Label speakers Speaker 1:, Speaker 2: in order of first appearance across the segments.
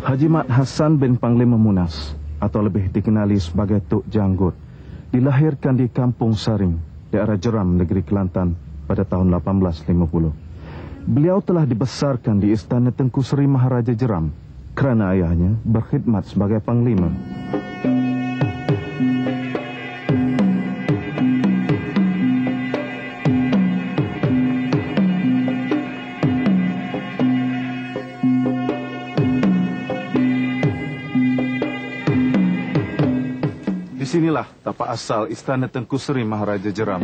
Speaker 1: Haji Mat Hasan bin Panglima Munas, atau lebih dikenali sebagai Tok Janggut, dilahirkan di Kampung Saring, daerah Jeram, negeri Kelantan pada tahun 1850. Beliau telah dibesarkan di Istana Tengku Seri Maharaja Jeram kerana ayahnya berkhidmat sebagai panglima. Di sinilah tapak asal Istana Tengku Seri Maharaja Jeram.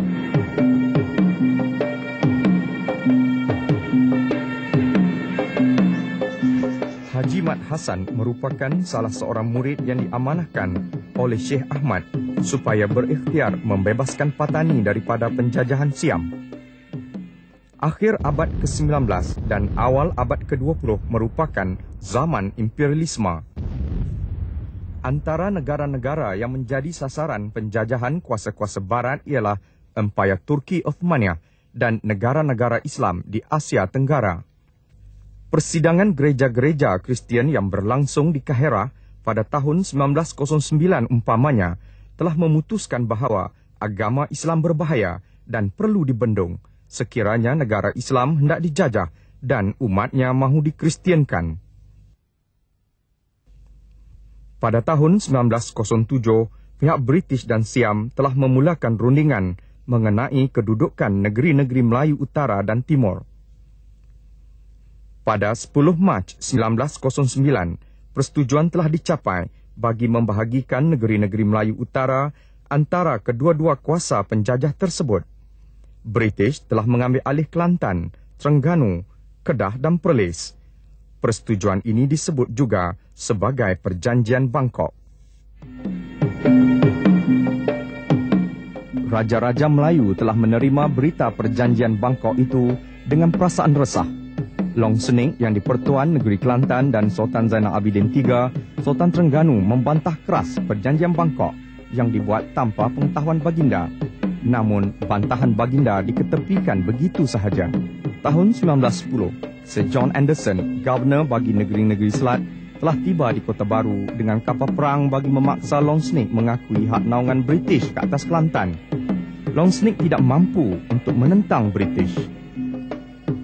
Speaker 2: Haji Mat Hasan merupakan salah seorang murid yang diamanahkan oleh Syekh Ahmad supaya berikhtiar membebaskan Patani daripada penjajahan Siam. Akhir abad ke-19 dan awal abad ke-20 merupakan zaman imperialisme. Antara negara-negara yang menjadi sasaran penjajahan kuasa-kuasa barat ialah Empayar Turki Uthmaniyah dan negara-negara Islam di Asia Tenggara. Persidangan gereja-gereja Kristian yang berlangsung di Kahira pada tahun 1909 umpamanya telah memutuskan bahawa agama Islam berbahaya dan perlu dibendung sekiranya negara Islam hendak dijajah dan umatnya mahu dikristiankan. Pada tahun 1907, pihak British dan Siam telah memulakan rundingan mengenai kedudukan negeri-negeri Melayu Utara dan Timur. Pada 10 Mac 1909, persetujuan telah dicapai bagi membahagikan negeri-negeri Melayu Utara antara kedua-dua kuasa penjajah tersebut. British telah mengambil alih Kelantan, Terengganu, Kedah dan Perlis. Persetujuan ini disebut juga sebagai Perjanjian Bangkok. Raja-raja Melayu telah menerima berita Perjanjian Bangkok itu dengan perasaan resah. Long Sening yang di-Pertuan Negeri Kelantan dan Sultan Zainal Abidin III, Sultan Terengganu membantah keras Perjanjian Bangkok yang dibuat tanpa pengetahuan baginda. Namun, bantahan baginda diketepikan begitu sahaja. Tahun 1910, Sir John Anderson, Governor bagi negeri-negeri Selat, telah tiba di Kota Baru dengan kapal perang bagi memaksa Long Snake mengakui hak naungan British ke atas Kelantan. Long Snake tidak mampu untuk menentang British.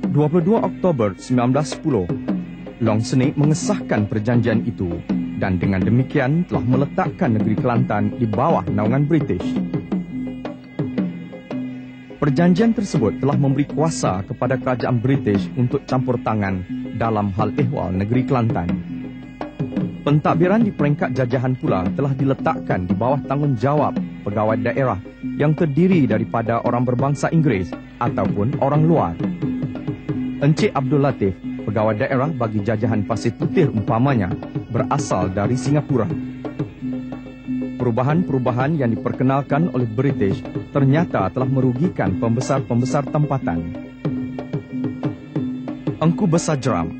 Speaker 2: 22 Oktober 1910, Long Snake mengesahkan perjanjian itu dan dengan demikian telah meletakkan negeri Kelantan di bawah naungan British. Perjanjian tersebut telah memberi kuasa kepada kerajaan British untuk campur tangan dalam hal ehwal negeri Kelantan. Pentadbiran di peringkat jajahan pula telah diletakkan di bawah tanggungjawab pegawai daerah yang terdiri daripada orang berbangsa Inggeris ataupun orang luar. Encik Abdul Latif, pegawai daerah bagi jajahan Pasir Putih umpamanya, berasal dari Singapura. Perubahan-perubahan yang diperkenalkan oleh British ternyata telah merugikan pembesar-pembesar tempatan. Engku Besar Jeram,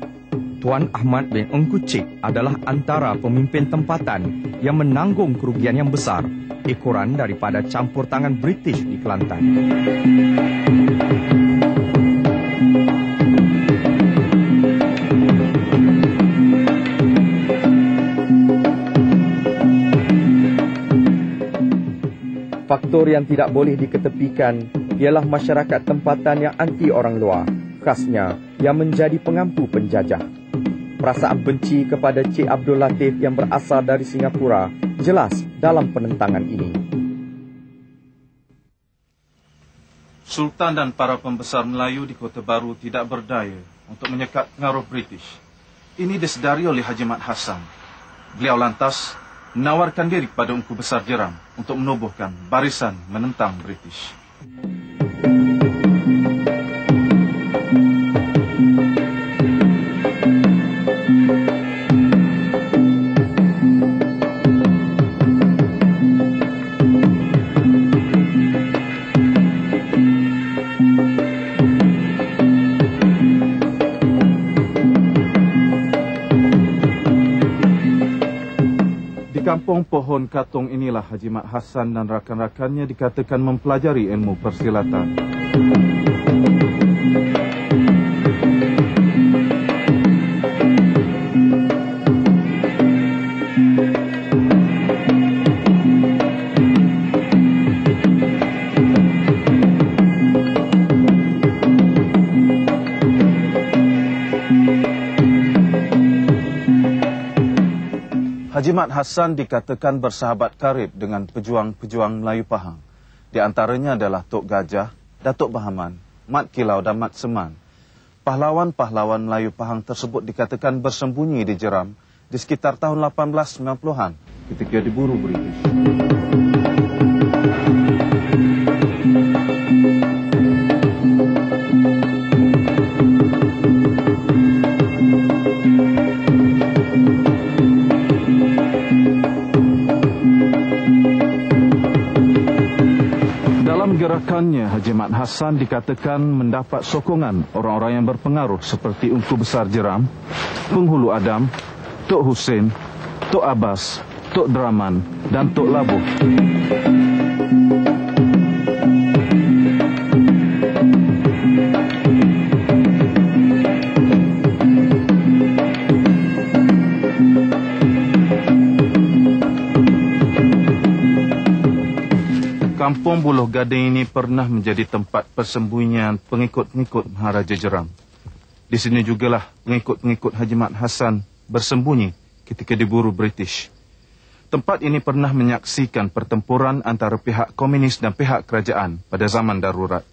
Speaker 2: Tuan Ahmad bin Engku Cik adalah antara pemimpin tempatan yang menanggung kerugian yang besar ekoran daripada campur tangan British di Kelantan. Faktor yang tidak boleh diketepikan ialah masyarakat tempatan yang anti orang luar, khasnya yang menjadi pengampu penjajah. Perasaan benci kepada Cik Abdul Latif yang berasal dari Singapura jelas dalam penentangan ini.
Speaker 1: Sultan dan para pembesar Melayu di Kota Baru tidak berdaya untuk menyekat pengaruh British. Ini disedari oleh Haji Mat Hassan. Beliau lantas menawarkan diri kepada Engku Besar Jeram untuk menubuhkan barisan menentang British. Di kampung Pohon Katung inilah Haji Mat Hassan dan rakan-rakannya dikatakan mempelajari ilmu persilatan. Haji Mat Hassan dikatakan bersahabat karib dengan pejuang-pejuang Melayu Pahang. Di antaranya adalah Tok Gajah, Datuk Bahaman, Mat Kilau dan Mat Seman. Pahlawan-pahlawan Melayu Pahang tersebut dikatakan bersembunyi di Jeram di sekitar tahun 1890-an ketika diburu British. Gerakannya, Haji Mat Hassan dikatakan mendapat sokongan orang-orang yang berpengaruh seperti Engku Besar Jeram, Penghulu Adam, Tok Hussein, Tok Abbas, Tok Draman dan Tok Labuh. Kampung Buluh Gading ini pernah menjadi tempat persembunyian pengikut-pengikut Maharaja Jeram. Di sini jugalah pengikut-pengikut Haji Mat Hassan bersembunyi ketika diburu British. Tempat ini pernah menyaksikan pertempuran antara pihak komunis dan pihak kerajaan pada zaman darurat.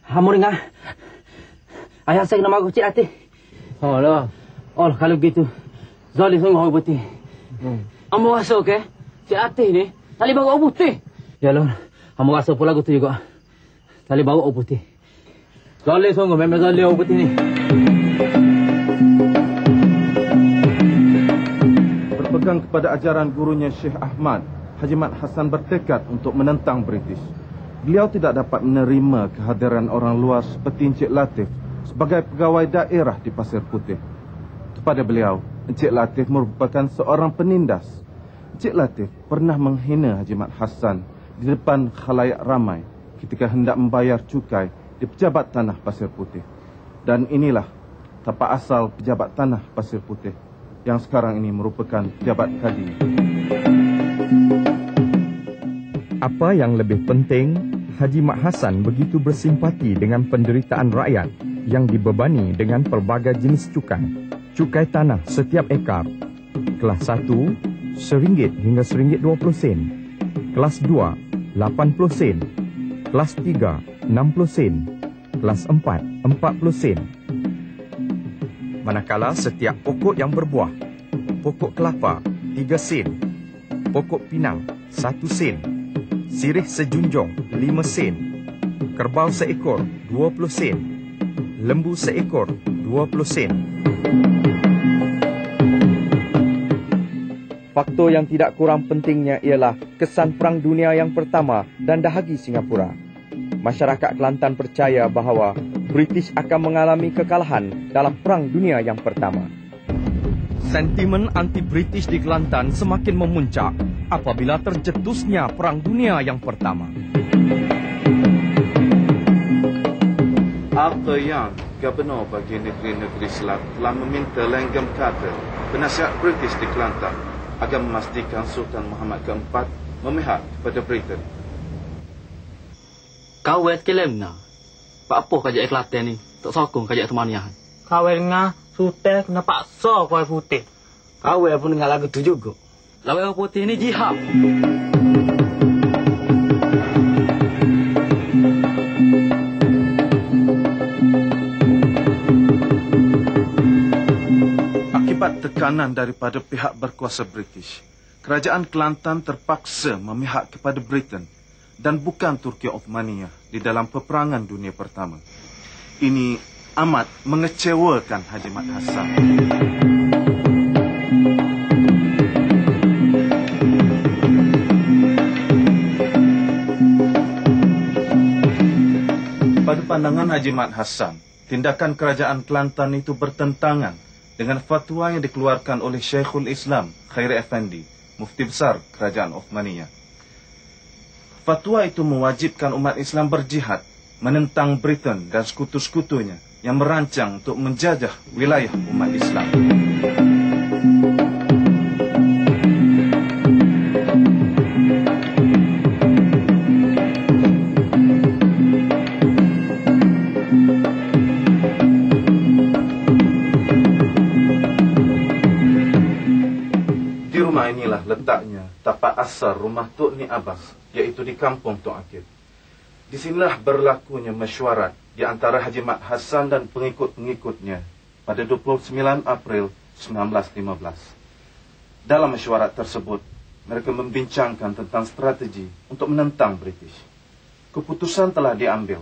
Speaker 3: Hamuringa, ayah saya nama aku Cik Latif. Oh lah. Oh, kalau begitu, Zali sungguh orang putih. Kamu rasa ke? Cik Latif ni, tali baru orang putih. Ya, Lord. Kamu rasa pula aku tu juga. Tali baru orang putih. Zali sungguh, memang Zali orang putih ni.
Speaker 1: Berpegang kepada ajaran gurunya Syekh Ahmad, Haji Mat Hassan bertekad untuk menentang British. Beliau tidak dapat menerima kehadiran orang luar seperti Encik Latif sebagai pegawai daerah di Pasir Putih. Kepada beliau, Encik Latif merupakan seorang penindas. Encik Latif pernah menghina Haji Mat Hassan di depan khalayak ramai ketika hendak membayar cukai di Pejabat Tanah Pasir Putih. Dan inilah tapak asal Pejabat Tanah Pasir Putih yang sekarang ini merupakan Pejabat Kadi.
Speaker 2: Apa yang lebih penting, Haji Mat Hassan begitu bersimpati dengan penderitaan rakyat yang dibebani dengan pelbagai jenis cukai. Cukai tanah setiap ekar. Kelas 1, RM1 hingga RM1.20. Kelas 2, RM80. Kelas 3, RM60. kelas 4, 40 sen. Manakala setiap pokok yang berbuah, pokok kelapa 3 sen, pokok pinang 1 sen, sirih sejunjung 5 sen, kerbau seekor 20 sen, lembu seekor 20 sen. Faktor yang tidak kurang pentingnya ialah kesan Perang Dunia yang Pertama dan dahagi Singapura. Masyarakat Kelantan percaya bahawa British akan mengalami kekalahan dalam Perang Dunia yang Pertama. Sentimen anti-British di Kelantan semakin memuncak apabila tercetusnya Perang Dunia yang Pertama.
Speaker 1: Arthur Young, Gubernur bagi negeri-negeri Selat, telah meminta Langham Carter, penasihat British di Kelantan, agar memastikan Sultan Muhammad keempat memihak kepada Britain.
Speaker 3: Kau wet kelem na. Pak apa kajak Kelantan ni? Tak sokong kajak temanian.
Speaker 4: Kau dengar Sultan kena paksa kau putih. Kau pun dengar lagu tu juga.
Speaker 3: Lawan putih ni jihad.
Speaker 1: Akibat tekanan daripada pihak berkuasa British, kerajaan Kelantan terpaksa memihak kepada Britain dan bukan Turki Osmaniyah di dalam peperangan dunia pertama. Ini amat mengecewakan Haji Mat Hassan. Pada pandangan Haji Mat Hassan, tindakan kerajaan Kelantan itu bertentangan dengan fatwa yang dikeluarkan oleh Syekhul Islam Khairi Effendi, Mufti Besar Kerajaan Osmaniyah. Fatwa itu mewajibkan umat Islam berjihad menentang Britain dan sekutu-sekutunya yang merancang untuk menjajah wilayah umat Islam. Di rumah inilah letaknya tapak asal rumah Tok Ni Abbas, iaitu di kampung Tok Akib. Di sinilah berlakunya mesyuarat di antara Haji Mat Hassan dan pengikut-pengikutnya pada 29 April 1915. Dalam mesyuarat tersebut, mereka membincangkan tentang strategi untuk menentang British. Keputusan telah diambil.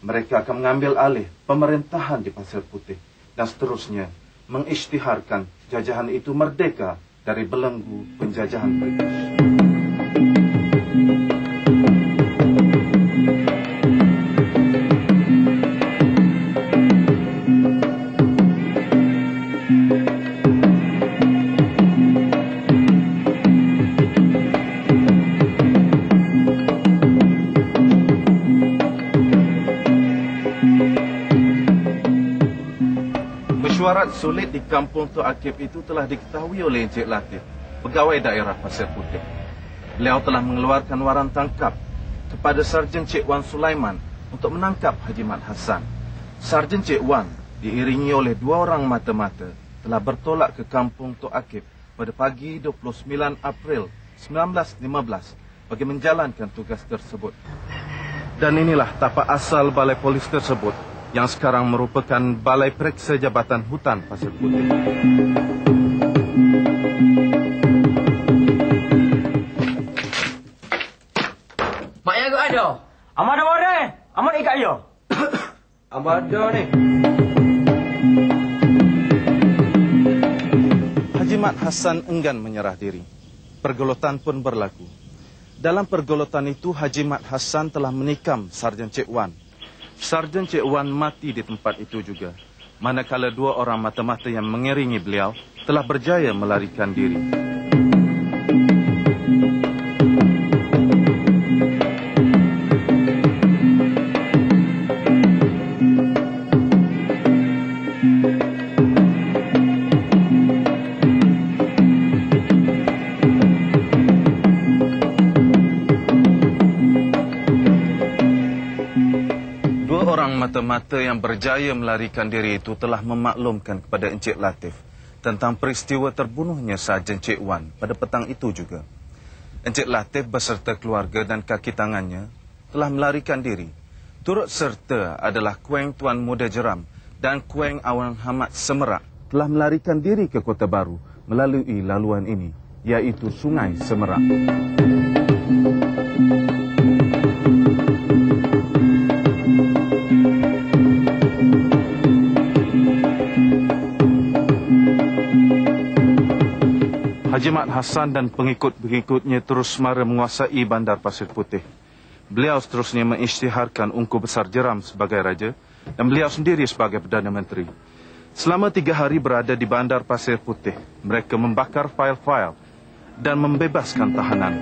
Speaker 1: Mereka akan mengambil alih pemerintahan di Pasir Putih dan seterusnya mengisytiharkan jajahan itu merdeka dari belenggu penjajahan British. Mesyuarat sulit di kampung Tok Akib itu telah diketahui oleh Encik Latif, pegawai daerah Pasir Putih. Beliau telah mengeluarkan waran tangkap kepada Sarjan Cik Wan Sulaiman untuk menangkap Haji Mat Hassan. Sarjan Cik Wan diiringi oleh 2 orang mata-mata telah bertolak ke kampung Tok Akib pada pagi 29 April 1915 bagi menjalankan tugas tersebut. Dan inilah tapak asal balai polis tersebut, yang sekarang merupakan Balai Periksa Jabatan Hutan Pasir Putih.
Speaker 4: Mak yang agak ada. Amat ada orang. Amat ikat yo. Amat ada ni.
Speaker 1: Haji Mat Hassan enggan menyerah diri. Pergolotan pun berlaku. Dalam pergolotan itu, Haji Mat Hassan telah menikam Sarjan Cik Wan. Sarjan Cik Wan mati di tempat itu juga, manakala 2 orang mata-mata yang mengiringi beliau telah berjaya melarikan diri. Mata-mata yang berjaya melarikan diri itu telah memaklumkan kepada Encik Latif tentang peristiwa terbunuhnya Sarjan Cik Wan pada petang itu juga. Encik Latif beserta keluarga dan kaki tangannya telah melarikan diri. Turut serta adalah Kueng Tuan Muda Jeram dan Kueng Awang Hamad Semerak telah melarikan diri ke Kota Baru melalui laluan ini, iaitu Sungai Semerak. Haji Mat Hassan dan pengikut-pengikutnya terus mara menguasai Bandar Pasir Putih. Beliau seterusnya mengisytiharkan Ungku Besar Jeram sebagai raja dan beliau sendiri sebagai Perdana Menteri. Selama 3 hari berada di Bandar Pasir Putih, mereka membakar fail-fail dan membebaskan tahanan.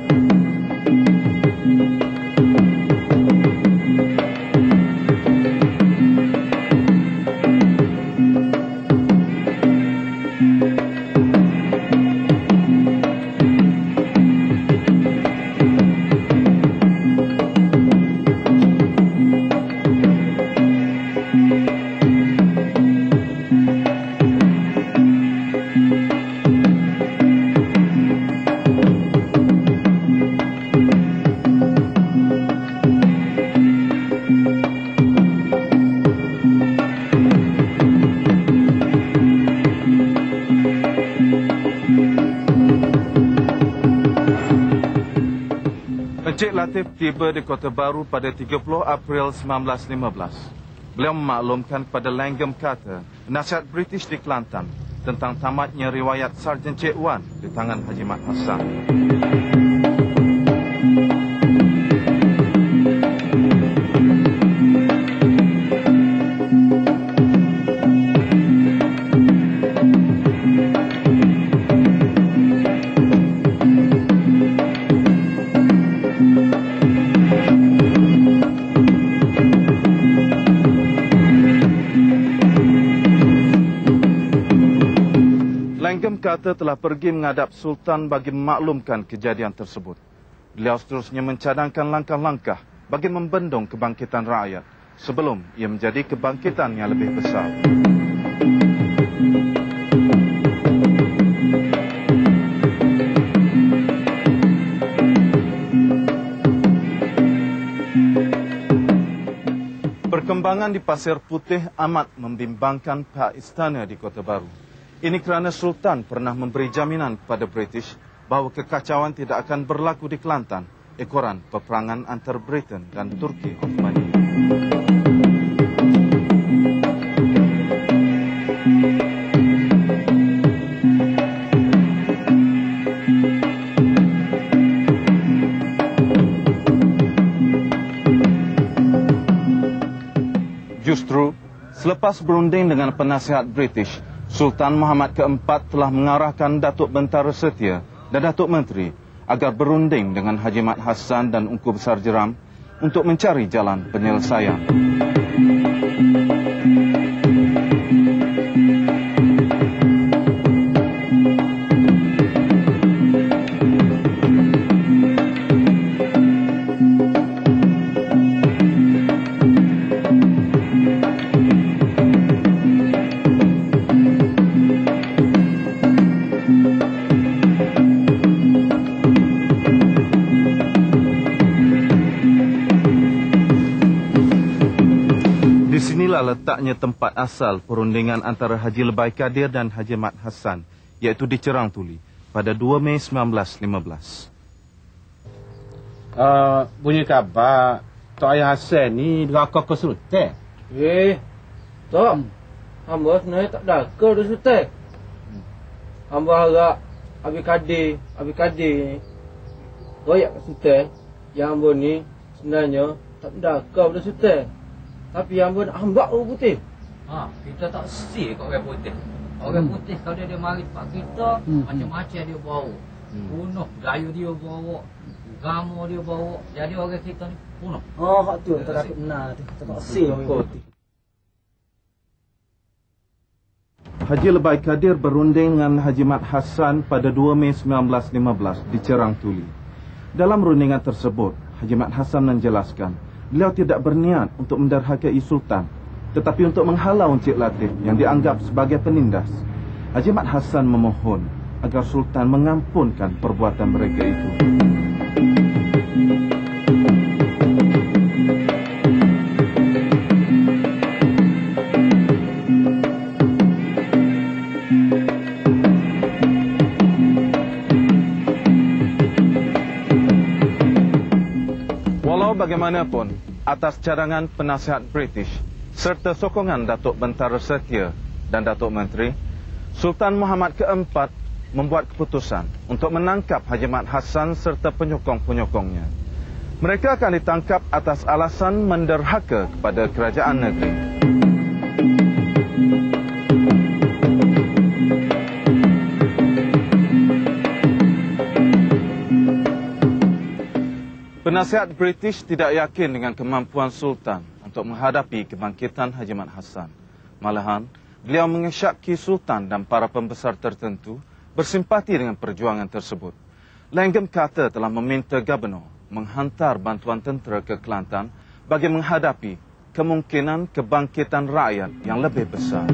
Speaker 1: Encik Latif tiba di Kota Baru pada 30 April 1915. Beliau memaklumkan kepada Langham Carter, penasihat British di Kelantan, tentang tamatnya riwayat Sarjan Cik Wan di tangan Haji Mat Hassan. Langham Carter telah pergi menghadap Sultan bagi memaklumkan kejadian tersebut. Beliau seterusnya mencadangkan langkah-langkah bagi membendung kebangkitan rakyat sebelum ia menjadi kebangkitan yang lebih besar. Perkembangan di Pasir Putih amat membimbangkan pihak istana di Kota Baru. Ini kerana Sultan pernah memberi jaminan kepada British bahawa kekacauan tidak akan berlaku di Kelantan, ekoran peperangan antara Britain dan Turki Ottomani. Justru, selepas berunding dengan penasihat British, Sultan Muhammad keempat telah mengarahkan Datuk Bentara Setia dan Datuk Menteri agar berunding dengan Haji Mat Hassan dan Ungku Besar Jeram untuk mencari jalan penyelesaian. Disinilah letaknya tempat asal perundingan antara Haji Lebai Kadir dan Haji Mat Hassan, iaitu di Cerang Tuli pada 2 Mei 1915.
Speaker 5: Bunyi khabar Tok Ayah Hassan ni derakah ke Sultan?
Speaker 4: Tok, hamba sebenarnya tak daka dah Sultan. Hamba harap Abi Kadir ni royak ke Sultan yang hamba ni sebenarnya tak daka pada Sultan. Tapi hamba nak hambak orang putih.
Speaker 3: Kita tak si kat orang putih. Orang putih kalau dia mari tempat kita, macam-macam dia bawa. Bunuh, gaya dia bawa, agama dia bawa. Jadi orang kita ni bunuh.
Speaker 6: Hak tu tak dapat benar tu. Tak si orang putih.
Speaker 1: Haji Lebai Kadir berunding dengan Haji Mat Hassan pada 2 Mei 1915 di Cerang Tuli. Dalam rundingan tersebut, Haji Mat Hassan menjelaskan beliau tidak berniat untuk menderhakai Sultan, tetapi untuk menghalau Encik Latif yang dianggap sebagai penindas. Haji Mat Hassan memohon agar Sultan mengampunkan perbuatan mereka itu. bagaimanapun, atas cadangan penasihat British serta sokongan Datuk Bentara Setia dan Datuk Menteri, Sultan Muhammad keempat membuat keputusan untuk menangkap Haji Mat Hassan serta penyokong-penyokongnya. Mereka akan ditangkap atas alasan menderhaka kepada kerajaan negeri. Penasihat British tidak yakin dengan kemampuan Sultan untuk menghadapi kebangkitan Haji Mat Hassan. Malahan, beliau mengesyaki Sultan dan para pembesar tertentu bersimpati dengan perjuangan tersebut. Langham kata telah meminta Gubernur menghantar bantuan tentera ke Kelantan bagi menghadapi kemungkinan kebangkitan rakyat yang lebih besar.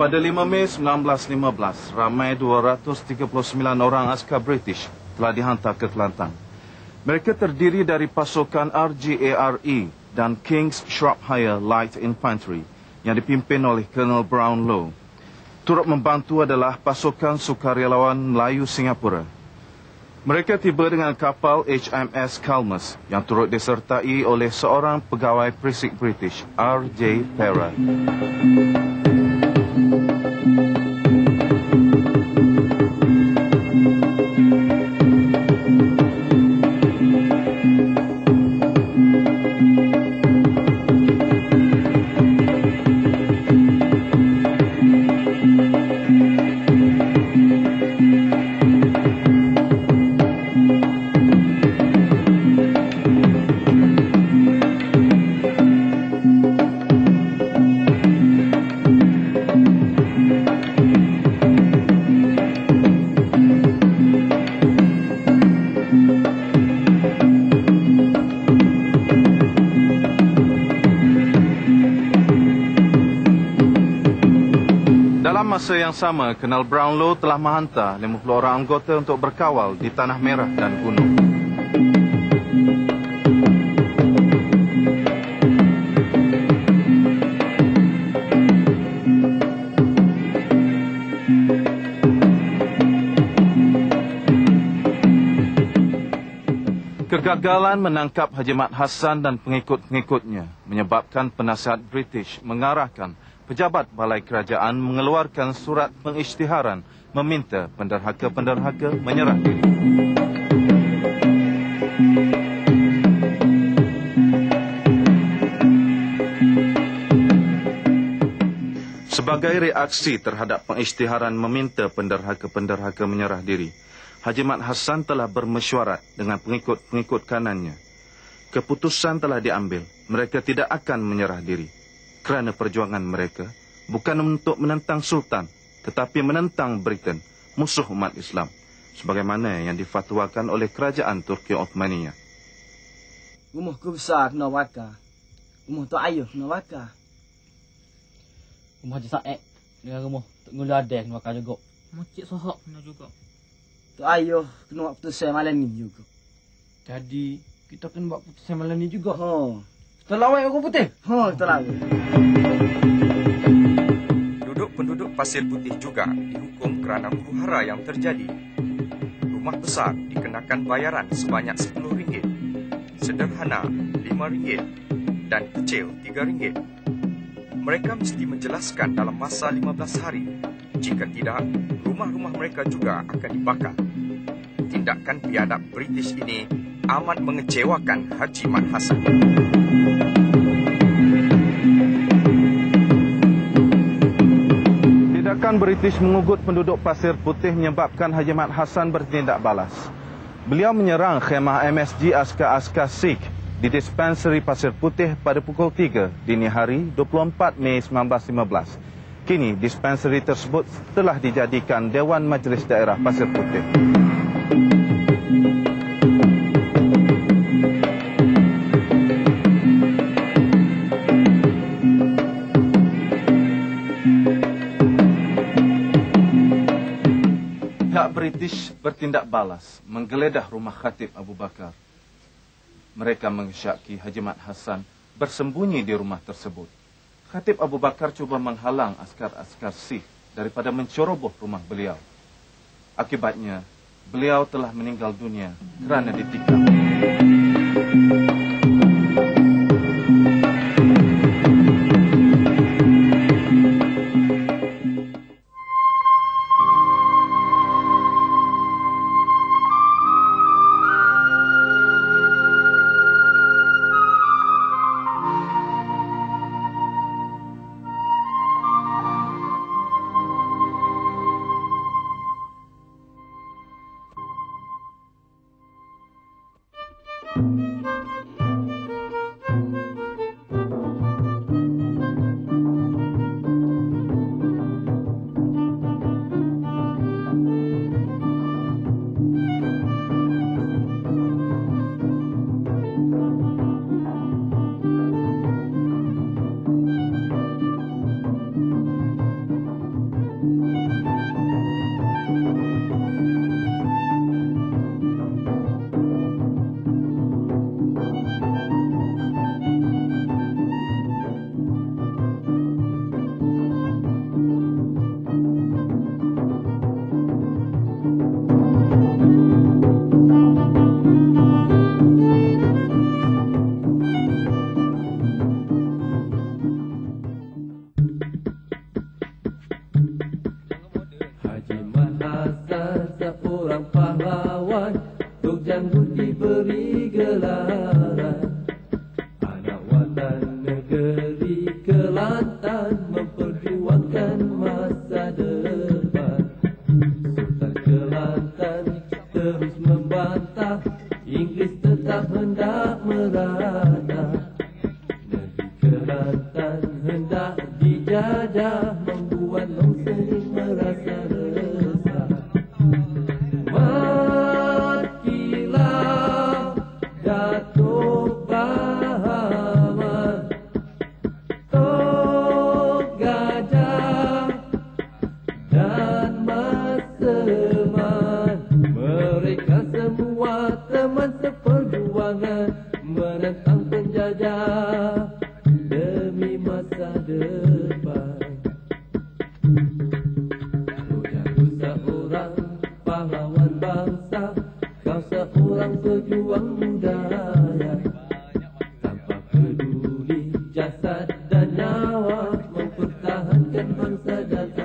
Speaker 1: Pada 5 Mei 1915, ramai 239 orang askar British telah dihantar ke Kelantan. Mereka terdiri dari pasukan RGARE dan King's Shropshire Light Infantry yang dipimpin oleh Colonel Brownlow. Turut membantu adalah pasukan sukarelawan Melayu Singapura. Mereka tiba dengan kapal HMS Calmus yang turut disertai oleh seorang pegawai Prisik British, R.J. Parra. Masa yang sama, Colonel Brownlow telah menghantar 50 orang anggota untuk berkawal di Tanah Merah dan Gunung. Kegagalan menangkap Haji Mat Hassan dan pengikut-pengikutnya menyebabkan penasihat British mengarahkan pejabat balai kerajaan mengeluarkan surat pengisytiharan meminta penderhaka-penderhaka menyerah diri. Sebagai reaksi terhadap pengisytiharan meminta penderhaka-penderhaka menyerah diri, Haji Mat Hassan telah bermesyuarat dengan pengikut-pengikut kanannya. Keputusan telah diambil, mereka tidak akan menyerah diri. Kerana perjuangan mereka bukan untuk menentang Sultan, tetapi menentang Britain, musuh umat Islam, sebagaimana yang difatwakan oleh kerajaan Turki Ottomania.
Speaker 6: Rumah ku besar kena bakar. Rumah Tok Ayuh kena bakar.
Speaker 3: Rumah Haji Said dengan rumah Tok Ngulu Adel kena bakar juga.
Speaker 7: Rumah Cik Sohok kena juga.
Speaker 6: Tok Ayuh kena buat putusan malam ni juga.
Speaker 4: Jadi, kita kena buat putusan malam ni juga.
Speaker 6: Kita
Speaker 4: lawan orang putih?
Speaker 6: Kita lawan.
Speaker 2: Penduduk Pasir Putih juga dihukum kerana huru-hara yang terjadi. Rumah besar dikenakan bayaran sebanyak RM10, sederhana RM5 dan kecil RM3. Mereka mesti menjelaskan dalam masa 15 hari. Jika tidak, rumah-rumah mereka juga akan dibakar. Tindakan biadab British ini amat mengecewakan Haji Mat Hassan.
Speaker 1: Tindakan British mengugut penduduk Pasir Putih menyebabkan Haji Mat Hassan bertindak balas. Beliau menyerang khemah MSG askar-askar Sikh di dispenseri Pasir Putih pada pukul 3 dini hari 24 Mei 1915. Kini dispenseri tersebut telah dijadikan Dewan Majlis Daerah Pasir Putih. British bertindak balas, menggeledah rumah Khatib Abu Bakar. Mereka mengesyaki Haji Mat Hassan
Speaker 8: bersembunyi di rumah tersebut. Khatib Abu Bakar cuba menghalang askar-askar Sikh daripada menceroboh rumah beliau. Akibatnya, beliau telah meninggal dunia kerana ditikam.
Speaker 4: Jasad dan nyawa mempertahankan bangsa dan